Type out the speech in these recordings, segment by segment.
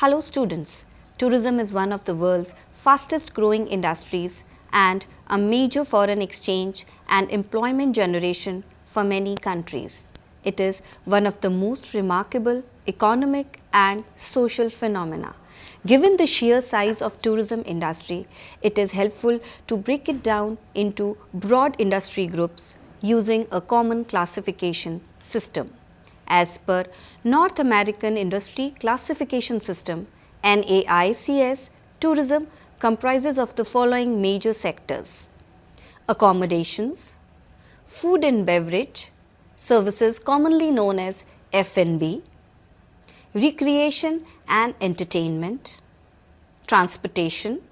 Hello students, tourism is one of the world's fastest growing industries and a major foreign exchange and employment generation for many countries. It is one of the most remarkable economic and social phenomena. Given the sheer size of tourism industry, it is helpful to break it down into broad industry groups using a common classification system. As per North American Industry Classification System NAICS, tourism comprises of the following major sectors: accommodations, food and beverage, services commonly known as F&B, recreation and entertainment, transportation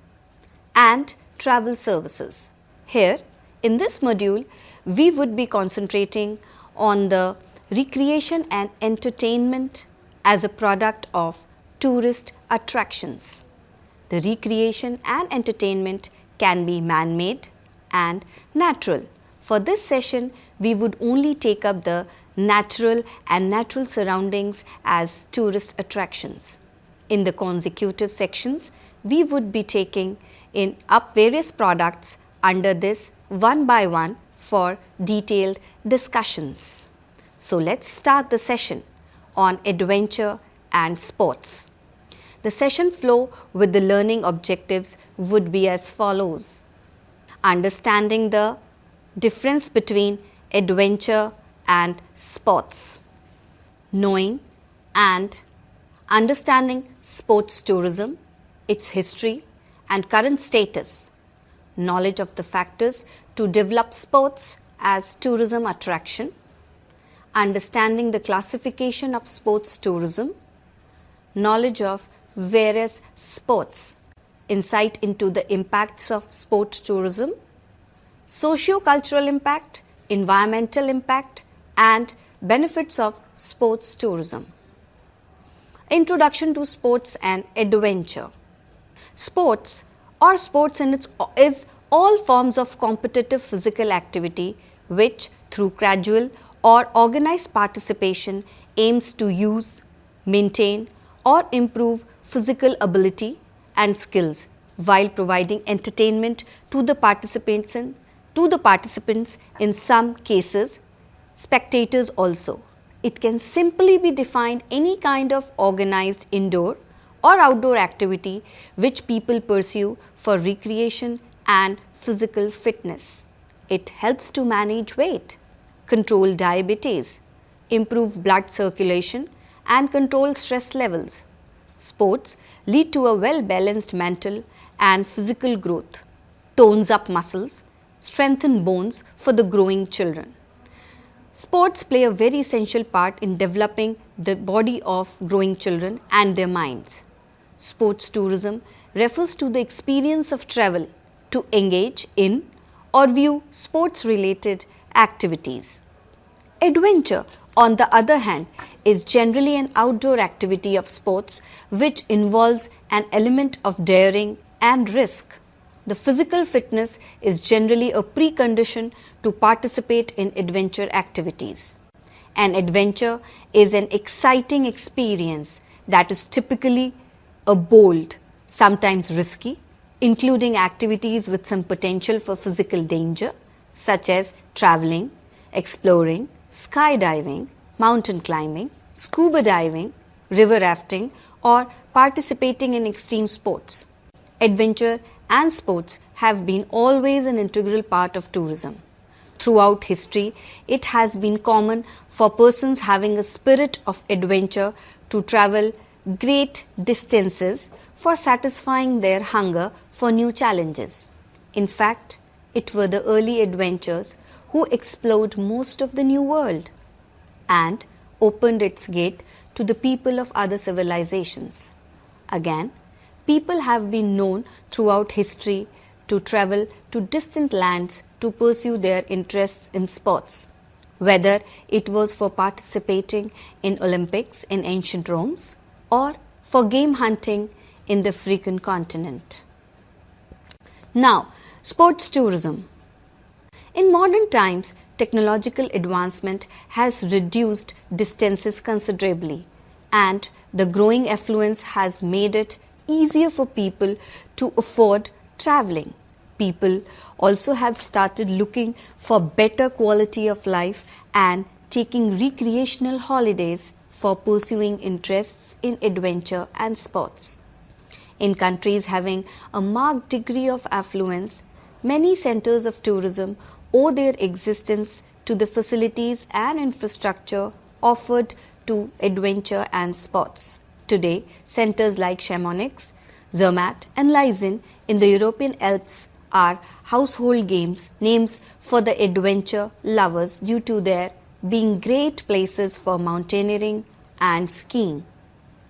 and travel services. Here in this module, we would be concentrating on the recreation and entertainment as a product of tourist attractions. The recreation and entertainment can be man-made and natural. For this session, we would only take up the natural and natural surroundings as tourist attractions. In the consecutive sections, we would be taking up various products under this one by one for detailed discussions. So let's start the session on adventure and sports. The session flow with the learning objectives would be as follows: understanding the difference between adventure and sports, knowing and understanding sports tourism, its history and current status, knowledge of the factors to develop sports as tourism attraction, understanding the classification of sports tourism, knowledge of various sports, insight into the impacts of sports tourism, socio-cultural impact, environmental impact and benefits of sports tourism. Introduction to sports and adventure. Sports or sports is all forms of competitive physical activity which through gradual or organized participation aims to use, maintain or improve physical ability and skills while providing entertainment to the participants in some cases, spectators also. It can simply be defined any kind of organized indoor or outdoor activity which people pursue for recreation and physical fitness. It helps to manage weight, control diabetes, improve blood circulation and control stress levels. Sports lead to a well-balanced mental and physical growth, tones up muscles, strengthen bones for the growing children. Sports play a very essential part in developing the body of growing children and their minds. Sports tourism refers to the experience of travel to engage in or view sports-related activities. Adventure, on the other hand, is generally an outdoor activity of sports which involves an element of daring and risk. The physical fitness is generally a precondition to participate in adventure activities. An adventure is an exciting experience that is typically a bold, sometimes risky, including activities with some potential for physical danger such as traveling, exploring, skydiving, mountain climbing, scuba diving, river rafting or participating in extreme sports. Adventure and sports have been always an integral part of tourism. Throughout history, it has been common for persons having a spirit of adventure to travel great distances for satisfying their hunger for new challenges. In fact, it were the early adventurers who explored most of the New World and opened its gate to the people of other civilizations. Again, people have been known throughout history to travel to distant lands to pursue their interests in sports, whether it was for participating in Olympics in ancient Rome or for game hunting in the African continent. Now, sports tourism. In modern times, technological advancement has reduced distances considerably and the growing affluence has made it easier for people to afford traveling. People also have started looking for better quality of life and taking recreational holidays for pursuing interests in adventure and sports. In countries having a marked degree of affluence, many centers of tourism owe their existence to the facilities and infrastructure offered to adventure and sports. Today, centers like Chamonix, Zermatt, and Lizane in the European Alps are household names for the adventure lovers due to their being great places for mountaineering and skiing.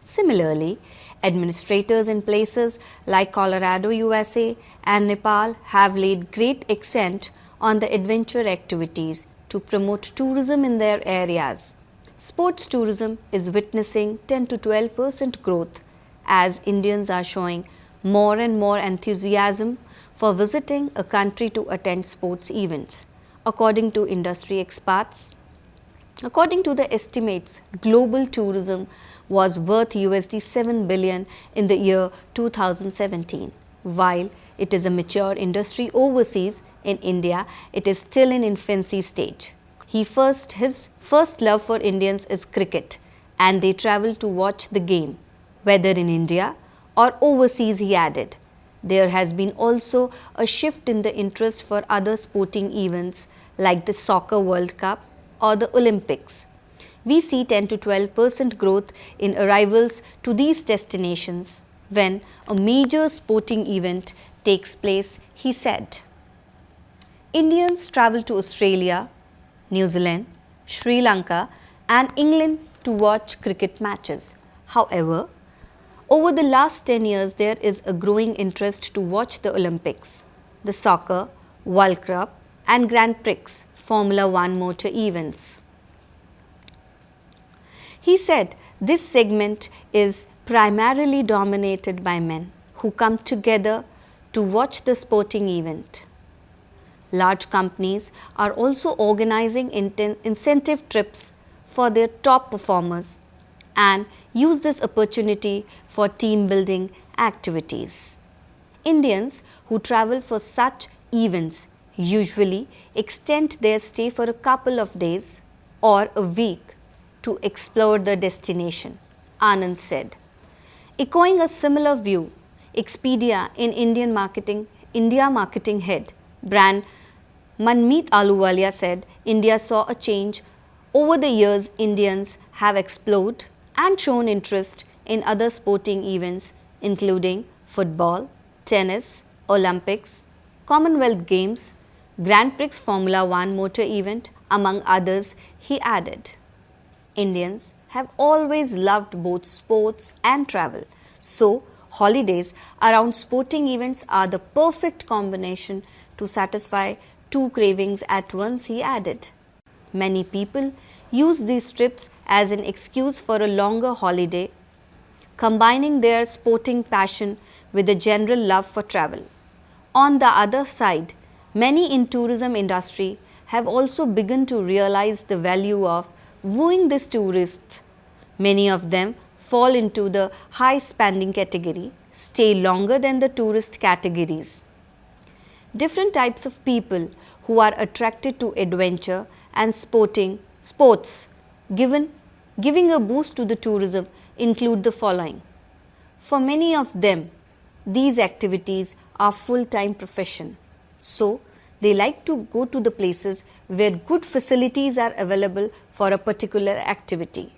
Similarly, administrators in places like Colorado, USA and Nepal have laid great accent on the adventure activities to promote tourism in their areas. Sports tourism is witnessing 10 to 12% growth as Indians are showing more and more enthusiasm for visiting a country to attend sports events. According to industry experts, according to the estimates, global tourism was worth $7 billion in the year 2017. While it is a mature industry overseas, in India it is still in infancy stage. His first love for Indians is cricket, and they travel to watch the game, whether in India or overseas, he added. There has been also a shift in the interest for other sporting events like the Soccer World Cup or the Olympics. We see 10 to 12% growth in arrivals to these destinations when a major sporting event takes place, he said. Indians travel to Australia, New Zealand, Sri Lanka and England to watch cricket matches. However, over the last 10 years, there is a growing interest to watch the Olympics, the Soccer, World Cup and Grand Prix, Formula One motor events. He said this segment is primarily dominated by men who come together to watch the sporting event. Large companies are also organizing incentive trips for their top performers and use this opportunity for team building activities. Indians who travel for such events usually extend their stay for a couple of days or a week to explore the destination, Anand said. Echoing a similar view, Expedia in India marketing head, brand Manmeet Ahluwalia said India saw a change. Over the years, Indians have explored and shown interest in other sporting events including football, tennis, Olympics, Commonwealth Games, Grand Prix Formula One motor event, among others, he added. Indians have always loved both sports and travel, so holidays around sporting events are the perfect combination to satisfy two cravings at once, he added. Many people use these trips as an excuse for a longer holiday, combining their sporting passion with a general love for travel. On the other side, many in tourism industry have also begun to realize the value of wooing these tourists. Many of them fall into the high spending category, stay longer than the tourist categories. Different types of people who are attracted to adventure and sports giving a boost to the tourism include the following. For many of them, these activities are full-time profession. So, they like to go to the places where good facilities are available for a particular activity.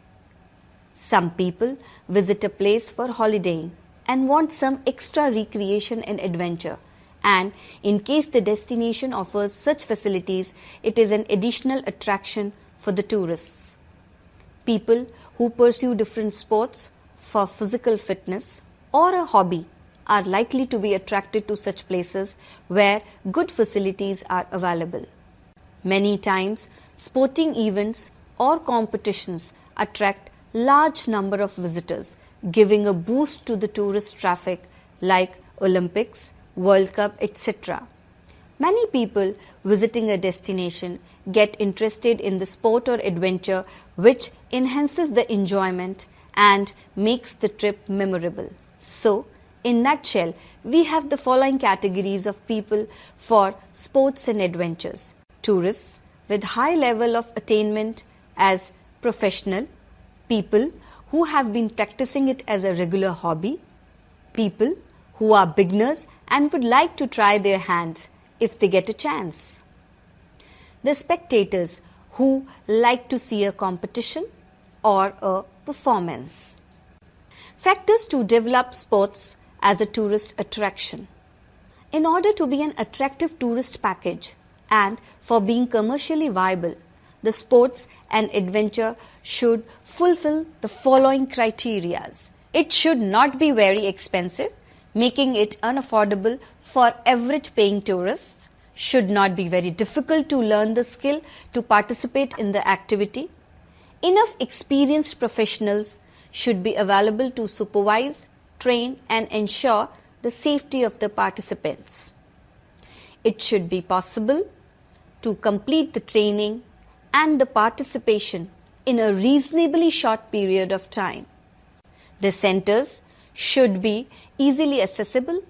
Some people visit a place for holidaying and want some extra recreation and adventure. And in case the destination offers such facilities, it is an additional attraction for the tourists. People who pursue different sports for physical fitness or a hobby are likely to be attracted to such places where good facilities are available. Many times, sporting events or competitions attract large number of visitors, giving a boost to the tourist traffic like Olympics, World Cup, etc. Many people visiting a destination get interested in the sport or adventure which enhances the enjoyment and makes the trip memorable. So, in nutshell, we have the following categories of people for sports and adventures. Tourists with high level of attainment as professional, people who have been practicing it as a regular hobby, people who are beginners and would like to try their hands if they get a chance. The spectators who like to see a competition or a performance. Factors to develop sports as a tourist attraction. In order to be an attractive tourist package and for being commercially viable, the sports and adventure should fulfill the following criteria. It should not be very expensive, making it unaffordable for average paying tourists, should not be very difficult to learn the skill to participate in the activity. Enough experienced professionals should be available to supervise, train and ensure the safety of the participants. It should be possible to complete the training and the participation in a reasonably short period of time. The centers should be easily accessible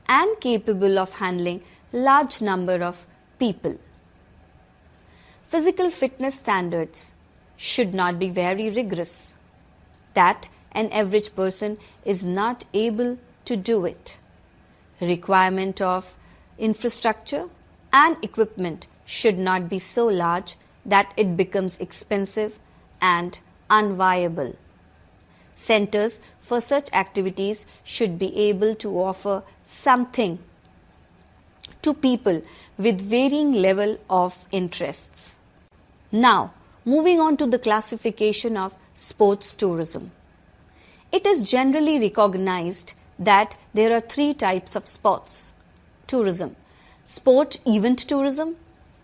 and capable of handling large number of people. Physical fitness standards should not be very rigorous, that an average person is not able to do it. Requirement of infrastructure and equipment should not be so large that it becomes expensive and unviable. Centers for such activities should be able to offer something to people with varying level of interests. Now, moving on to the classification of sports tourism. It is generally recognized that there are three types of sports tourism: sport event tourism,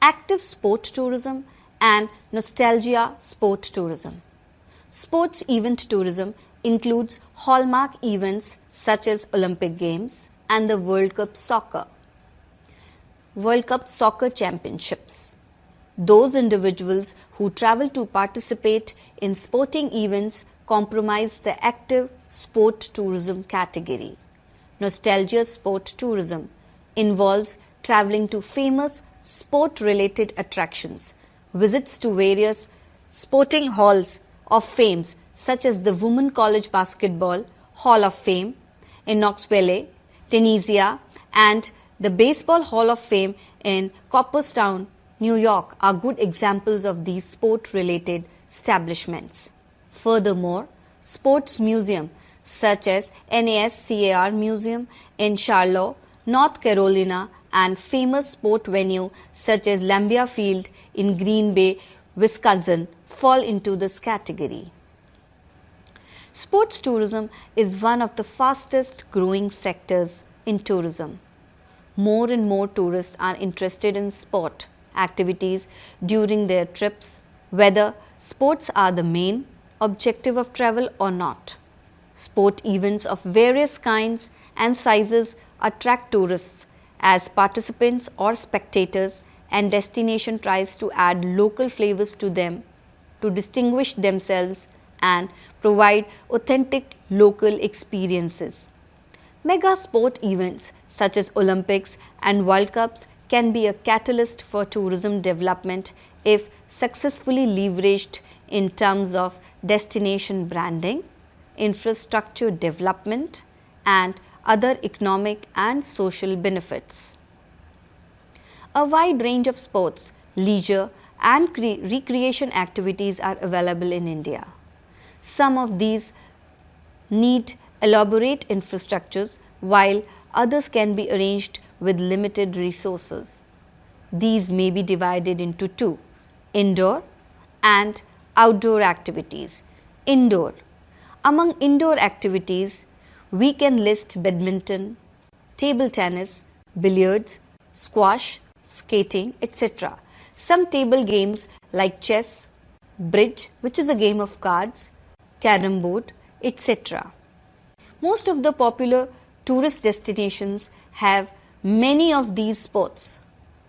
active sport tourism, and nostalgia sport tourism. Sports event tourism includes hallmark events such as Olympic Games and the World Cup Soccer Championships. Those individuals who travel to participate in sporting events comprise the active sport tourism category. Nostalgia sport tourism involves traveling to famous sport-related attractions, visits to various sporting halls of fame such as the Women College Basketball Hall of Fame in Knoxville, Tennessee, and the Baseball Hall of Fame in Cooperstown, New York are good examples of these sport-related establishments. Furthermore, sports museums such as NASCAR Museum in Charlotte, North Carolina, and famous sport venue such as Lambeau Field in Green Bay, Wisconsin fall into this category. Sports tourism is one of the fastest growing sectors in tourism. More and more tourists are interested in sport activities during their trips, whether sports are the main objective of travel or not. Sport events of various kinds and sizes attract tourists as participants or spectators, and destination tries to add local flavors to them to distinguish themselves and provide authentic local experiences. Mega sport events such as Olympics and World Cups can be a catalyst for tourism development if successfully leveraged in terms of destination branding, infrastructure development, and other economic and social benefits. A wide range of sports, leisure, and recreation activities are available in India. Some of these need elaborate infrastructures, while others can be arranged with limited resources. These may be divided into two: indoor and outdoor activities. Indoor. Among indoor activities, we can list badminton, table tennis, billiards, squash, skating, etc. Some table games like chess, bridge, which is a game of cards, carom board, etc. Most of the popular tourist destinations have many of these sports.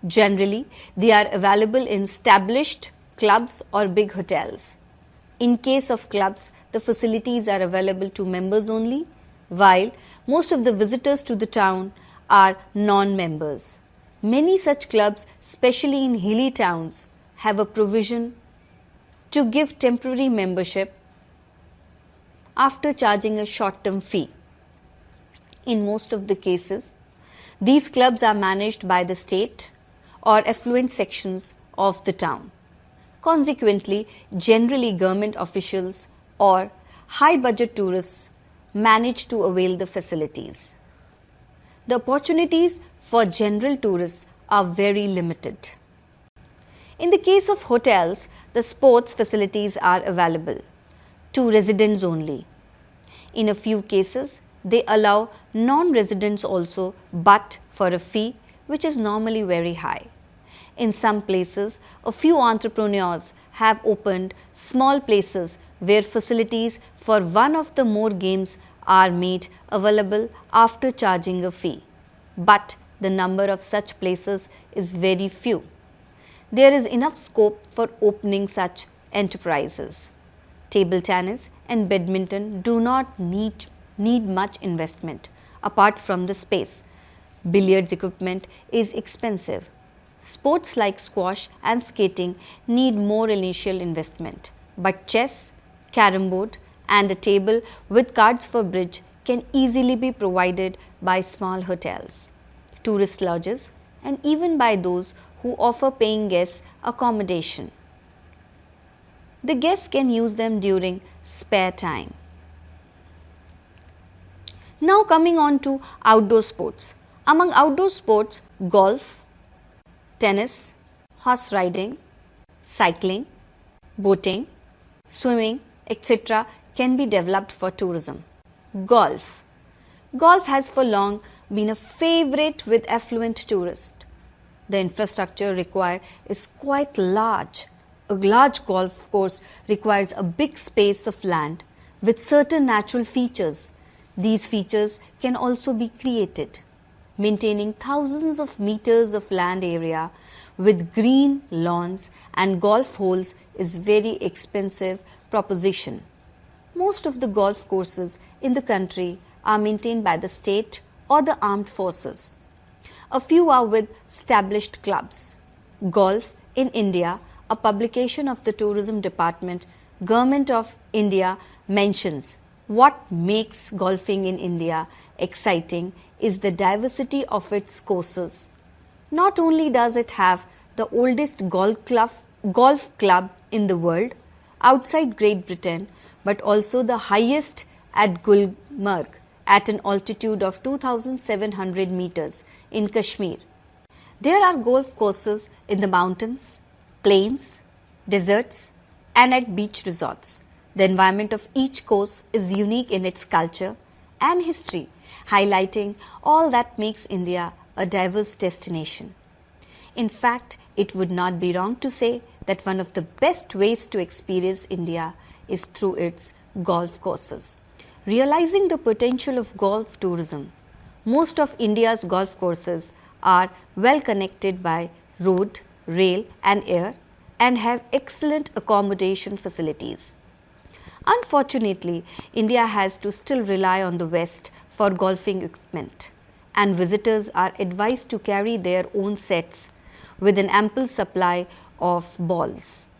Generally, they are available in established clubs or big hotels. In case of clubs, the facilities are available to members only, while most of the visitors to the town are non-members. Many such clubs, especially in hilly towns, have a provision to give temporary membership after charging a short-term fee. In most of the cases, these clubs are managed by the state or affluent sections of the town. Consequently, generally government officials or high-budget tourists manage to avail the facilities. The opportunities for general tourists are very limited. In the case of hotels, the sports facilities are available to residents only. In a few cases, they allow non-residents also, but for a fee which is normally very high. In some places, a few entrepreneurs have opened small places where facilities for one of the more games are made available after charging a fee. But the number of such places is very few. There is enough scope for opening such enterprises. Table tennis and badminton do not need much investment apart from the space. Billiards equipment is expensive. Sports like squash and skating need more initial investment, but chess, carom board and a table with cards for bridge can easily be provided by small hotels, tourist lodges and even by those who offer paying guests accommodation. The guests can use them during spare time. Now coming on to outdoor sports. Among outdoor sports, golf, tennis, horse riding, cycling, boating, swimming, etc. can be developed for tourism. Golf. Golf has for long been a favorite with affluent tourists. The infrastructure required is quite large. A large golf course requires a big space of land with certain natural features. These features can also be created. Maintaining thousands of meters of land area with green lawns and golf holes is very expensive proposition. Most of the golf courses in the country are maintained by the state or the armed forces. A few are with established clubs. Golf in India, a publication of the Tourism Department, Government of India mentions what makes golfing in India exciting is the diversity of its courses. Not only does it have the oldest golf club in the world outside Great Britain, but also the highest at Gulmarg at an altitude of 2,700 meters in Kashmir. There are golf courses in the mountains, plains, deserts and at beach resorts. The environment of each course is unique in its culture and history, highlighting all that makes India a diverse destination. In fact, it would not be wrong to say that one of the best ways to experience India is through its golf courses. Realizing the potential of golf tourism, most of India's golf courses are well connected by road, rail and air and have excellent accommodation facilities. Unfortunately, India has to still rely on the West for golfing equipment, and visitors are advised to carry their own sets with an ample supply of balls.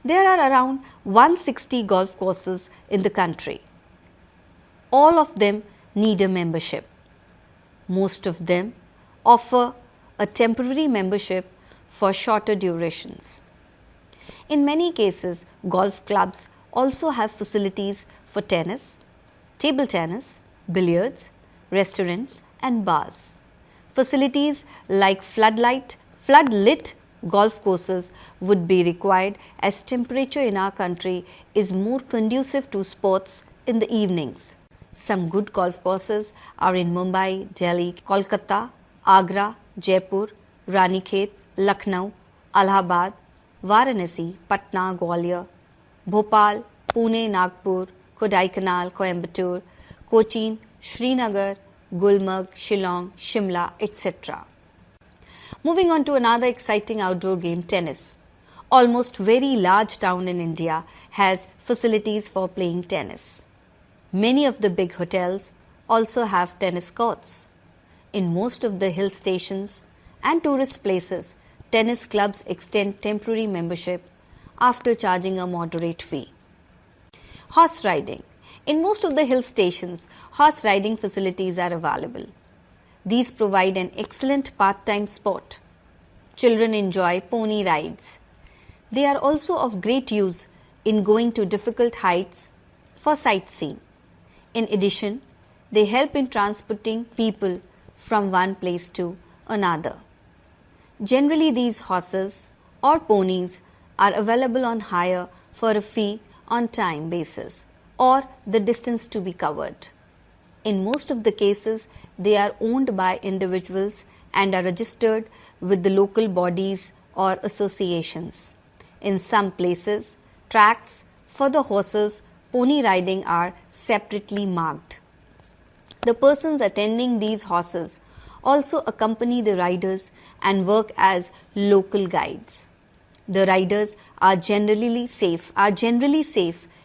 There are around 160 golf courses in the country. All of them need a membership. Most of them offer a temporary membership for shorter durations. In many cases, golf clubs also have facilities for tennis, table tennis, billiards, restaurants and bars. Facilities like floodlit golf courses would be required as temperature in our country is more conducive to sports in the evenings. Some good golf courses are in Mumbai, Delhi, Kolkata, Agra, Jaipur, Ranikhet, Lucknow, Allahabad, Varanasi, Patna, Gwalior, Bhopal, Pune, Nagpur, Kodaikanal, Coimbatore, Cochin, Srinagar, Gulmarg, Shillong, Shimla, etc. Moving on to another exciting outdoor game, tennis. Almost very large town in India has facilities for playing tennis. Many of the big hotels also have tennis courts. In most of the hill stations and tourist places, tennis clubs extend temporary membership after charging a moderate fee. Horse riding. In most of the hill stations, horse riding facilities are available. These provide an excellent part-time sport. Children enjoy pony rides. They are also of great use in going to difficult heights for sightseeing. In addition, they help in transporting people from one place to another. Generally, these horses or ponies are available on hire for a fee on time basis or the distance to be covered. In most of the cases, they are owned by individuals and are registered with the local bodies or associations. In some places, tracks for the horses pony riding are separately marked. The persons attending these horses also accompany the riders and work as local guides. The riders are generally safe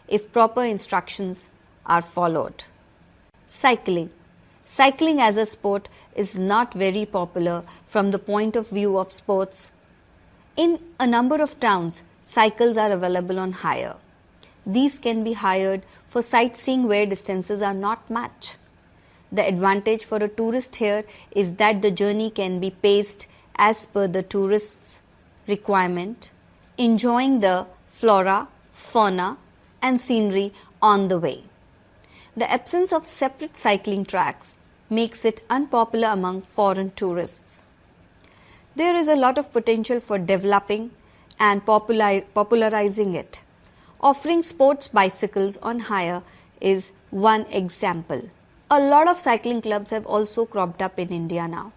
if proper instructions are followed. Cycling. Cycling as a sport is not very popular from the point of view of sports. In a number of towns, cycles are available on hire. These can be hired for sightseeing where distances are not much. The advantage for a tourist here is that the journey can be paced as per the tourist's requirement, enjoying the flora, fauna, and scenery on the way. The absence of separate cycling tracks makes it unpopular among foreign tourists. There is a lot of potential for developing and popularizing it. Offering sports bicycles on hire is one example. A lot of cycling clubs have also cropped up in India now.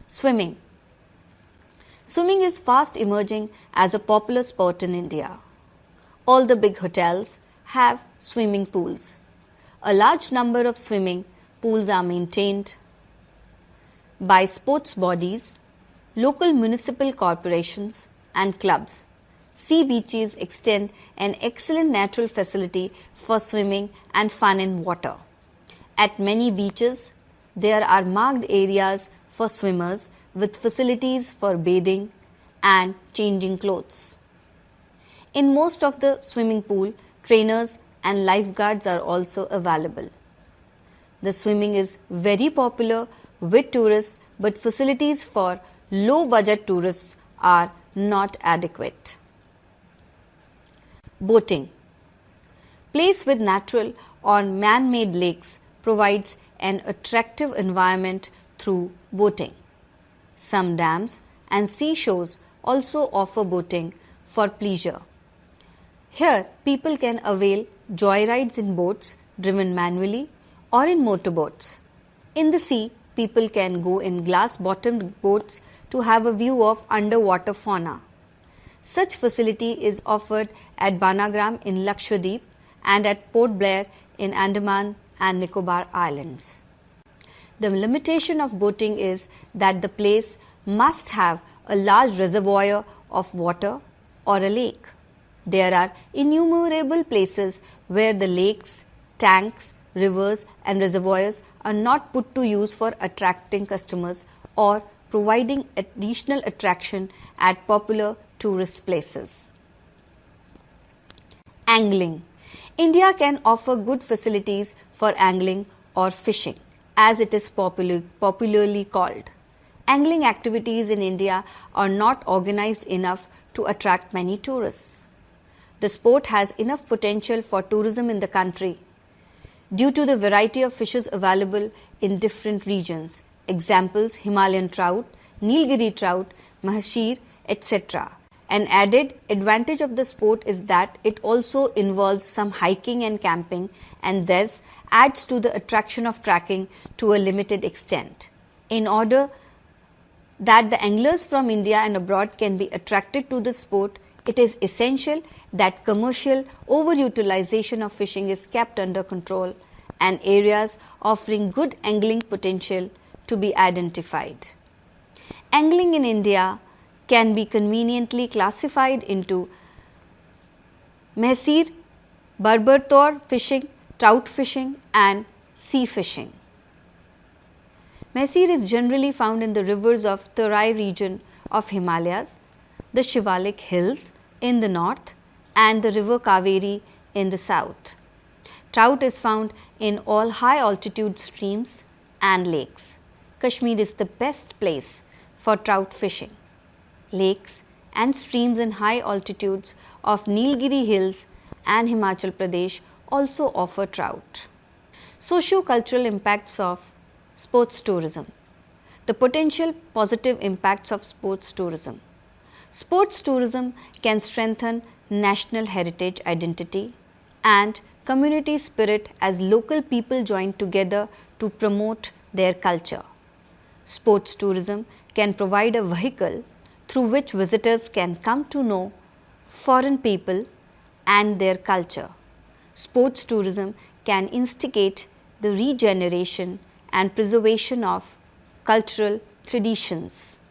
Swimming. Swimming is fast emerging as a popular sport in India. All the big hotels have swimming pools. A large number of swimming pools are maintained by sports bodies, local municipal corporations, and clubs. Sea beaches extend an excellent natural facility for swimming and fun in water. At many beaches, there are marked areas for swimmers with facilities for bathing and changing clothes. In most of the swimming pool, trainers and lifeguards are also available. The swimming is very popular with tourists, but facilities for low-budget tourists are not adequate. Boating. Place with natural or man-made lakes provides an attractive environment through boating. Some dams and seashores also offer boating for pleasure. Here, people can avail joyrides in boats driven manually or in motorboats. In the sea, people can go in glass-bottomed boats to have a view of underwater fauna. Such facility is offered at Banagram in Lakshadweep and at Port Blair in Andaman and Nicobar Islands. The limitation of boating is that the place must have a large reservoir of water or a lake. There are innumerable places where the lakes, tanks, rivers and reservoirs are not put to use for attracting customers or providing additional attraction at popular tourist places. Angling. India can offer good facilities for angling or fishing, as it is popularly called. Angling activities in India are not organized enough to attract many tourists. The sport has enough potential for tourism in the country due to the variety of fishes available in different regions. Examples: Himalayan trout, Nilgiri trout, mahashir, etc. An added advantage of the sport is that it also involves some hiking and camping and thus adds to the attraction of trekking to a limited extent. In order that the anglers from India and abroad can be attracted to the sport, it is essential that commercial overutilization of fishing is kept under control and areas offering good angling potential to be identified. Angling in India can be conveniently classified into Mehsir, Barbertor fishing, trout fishing and sea fishing. Mehsir is generally found in the rivers of Tarai region of Himalayas, the Shivalik hills in the north and the river Kaveri in the south. Trout is found in all high altitude streams and lakes. Kashmir is the best place for trout fishing. Lakes and streams in high altitudes of Nilgiri hills and Himachal Pradesh also offer trout. Socio-cultural impacts of sports tourism. The potential positive impacts of sports tourism. Sports tourism can strengthen national heritage identity and community spirit as local people join together to promote their culture. Sports tourism can provide a vehicle through which visitors can come to know foreign people and their culture. Sports tourism can instigate the regeneration and preservation of cultural traditions.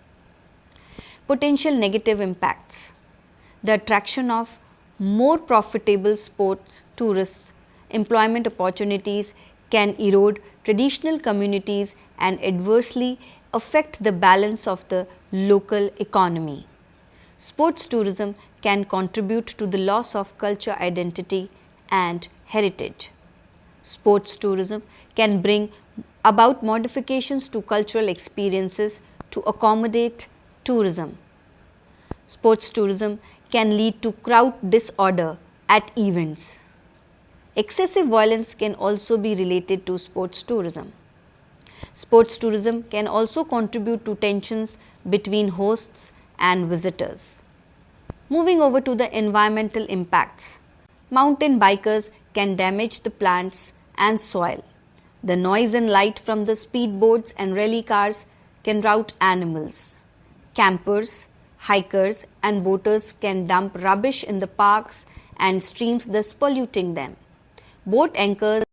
Potential negative impacts. The attraction of more profitable sports tourists, employment opportunities can erode traditional communities and adversely affect the balance of the local economy. Sports tourism can contribute to the loss of culture identity and heritage. Sports tourism can bring about modifications to cultural experiences to accommodate tourism. Sports tourism can lead to crowd disorder at events. Excessive violence can also be related to sports tourism. Sports tourism can also contribute to tensions between hosts and visitors. Moving over to the environmental impacts. Mountain bikers can damage the plants and soil. The noise and light from the speedboats and rally cars can rout animals. Campers, hikers and boaters can dump rubbish in the parks and streams, thus polluting them. Boat anchors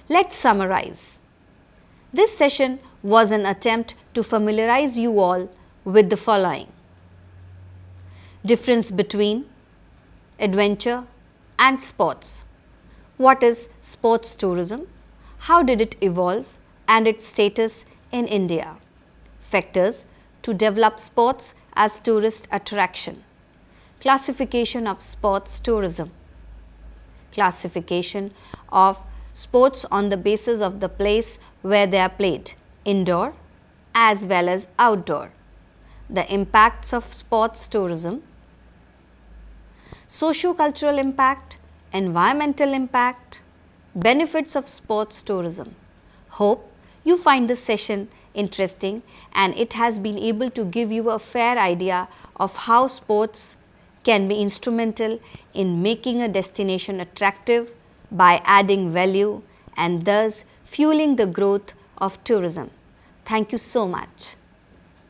Let's summarize. This session was an attempt to familiarize you all with the following. Difference between adventure and sports. What is sports tourism? How did it evolve and its status in India? Factors to develop sports as tourist attraction. Classification of sports tourism. Classification of sports on the basis of the place where they are played, indoor as well as outdoor. The impacts of sports tourism, socio-cultural impact, environmental impact, benefits of sports tourism. Hope you find this session interesting and it has been able to give you a fair idea of how sports can be instrumental in making a destination attractive by adding value and thus fueling the growth of tourism. Thank you so much.